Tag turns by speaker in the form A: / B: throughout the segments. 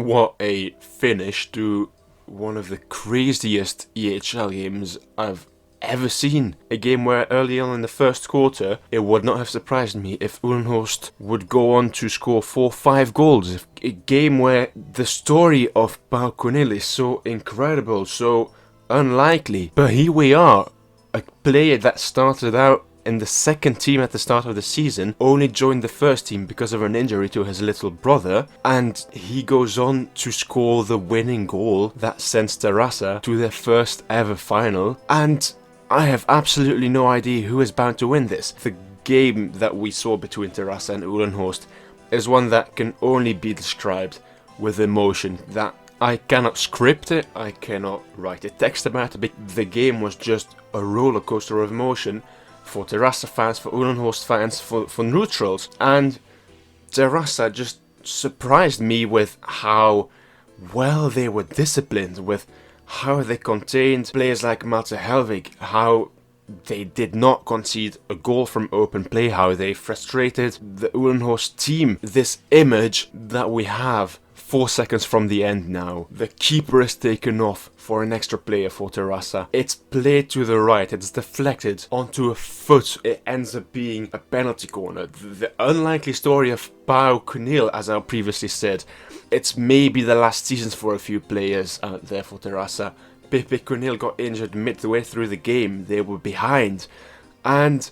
A: What a finish to one of the craziest EHL games I've ever seen. A game where early on in the first quarter, it would not have surprised me if Uhlenhorst would go on to score 4-5 goals. A game where the story of Pau Cornel is so incredible, so unlikely. But here we are, a player that started out in the second team at the start of the season, only joined the first team because of an injury to his little brother, and he goes on to score the winning goal that sends Terrassa to their first ever final. And I have absolutely no idea who is bound to win this. The game that we saw between Terrassa and Uhlenhorst is one that can only be described with emotion, that I cannot script it, I cannot write a text about it. The game was just a roller coaster of emotion for Terrassa fans, for Uhlenhorst fans, for neutrals. And Terrassa just surprised me with how well they were disciplined, with how they contained players like Malte Helvig, how they did not concede a goal from open play, how they frustrated the Uhlenhorst team. This image that we have 4 seconds from the end now. The keeper is taken off for an extra player for Terrassa. It's played to the right, it's deflected onto a foot. It ends up being a penalty corner. The unlikely story of Pau Cornel, as I previously said. It's maybe the last seasons for a few players out there for Terrassa. Pepe Cornel got injured midway through the game. They were behind. And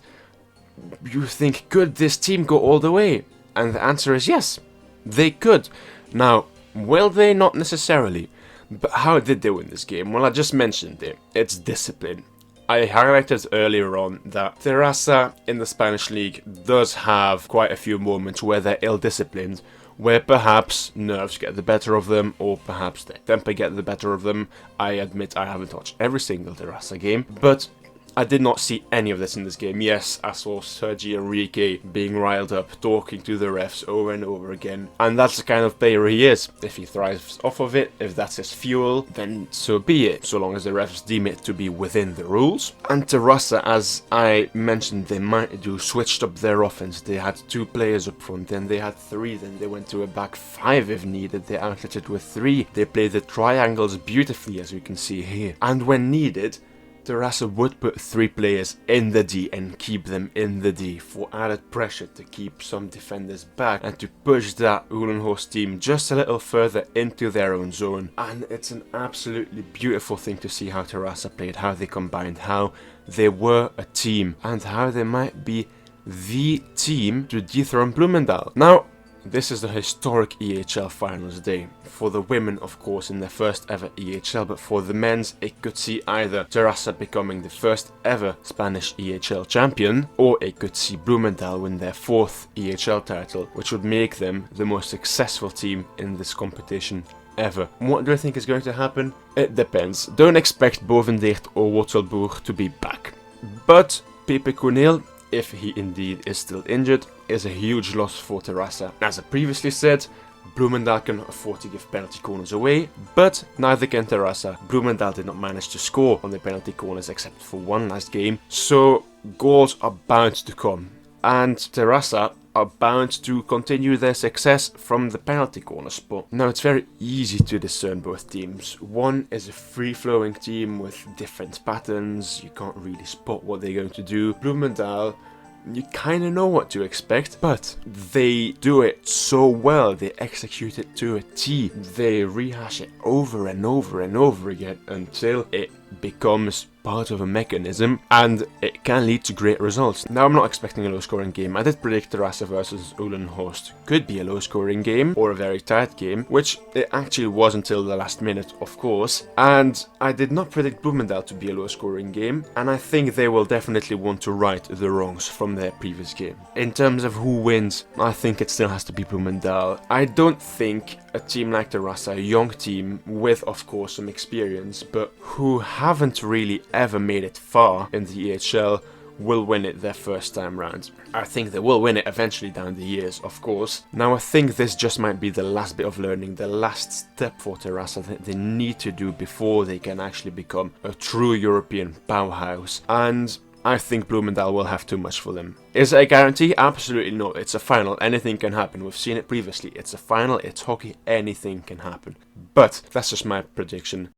A: you think, could this team go all the way? And the answer is yes, they could. Now, will they? Not necessarily. But how did they win this game? Well, I just mentioned it. It's discipline. I highlighted earlier on that Terrassa in the Spanish league does have quite a few moments where they're ill-disciplined, where perhaps nerves get the better of them, or perhaps their temper get the better of them. I admit I haven't watched every single Terrassa game, but I did not see any of this in this game. Yes, I saw Sergi Enrique being riled up, talking to the refs over and over again. And that's the kind of player he is. If he thrives off of it, if that's his fuel, then so be it, so long as the refs deem it to be within the rules. And Terrassa, as I mentioned, they might do, switched up their offense. They had 2 players up front, then they had 3, then they went to a back 5 if needed. They outletted with 3. They played the triangles beautifully, as you can see here. And when needed, Terrassa would put 3 players in the D and keep them in the D for added pressure to keep some defenders back and to push that Uhlenhorst team just a little further into their own zone. And it's an absolutely beautiful thing to see how Terrassa played, how they combined, how they were a team, and how they might be the team to dethrone Bloemendaal. Now, this is the historic EHL Finals day. For the women, of course, in their first ever EHL, but for the men's, it could see either Terrassa becoming the first ever Spanish EHL champion, or it could see Bloemendaal win their 4th EHL title, which would make them the most successful team in this competition ever. What do I think is going to happen? It depends. Don't expect Bovendicht or Wortelboer to be back. But Pepe Cornel, if he indeed is still injured, is a huge loss for Terrassa. As I previously said, Bloemendaal can afford to give penalty corners away, but neither can Terrassa. Bloemendaal did not manage to score on the penalty corners except for one last game, so goals are bound to come. And Terrassa are bound to continue their success from the penalty corner spot. Now, it's very easy to discern both teams. One is a free-flowing team with different patterns. You can't really spot what they're going to do. Bloemendaal, you kind of know what to expect, but they do it so well. They execute it to a T. They rehash it over and over and over again until it becomes part of a mechanism, and it can lead to great results. Now, I'm not expecting a low-scoring game. I did predict Terrassa versus Uhlenhorst could be a low-scoring game or a very tight game, which it actually was until the last minute, of course. And I did not predict Bloemendaal to be a low-scoring game, and I think they will definitely want to right the wrongs from their previous game. In terms of who wins, I think it still has to be Bloemendaal. I don't think a team like Terrassa, a young team with, of course, some experience, but who haven't really ever made it far in the EHL, will win it their first time round. I think they will win it eventually down the years, of course. Now, I think this just might be the last bit of learning, the last step for Terrassa that they need to do before they can actually become a true European powerhouse. And I think Bloemendaal will have too much for them. Is it a guarantee? Absolutely not. It's a final. Anything can happen. We've seen it previously. It's a final. It's hockey. Anything can happen. But that's just my prediction.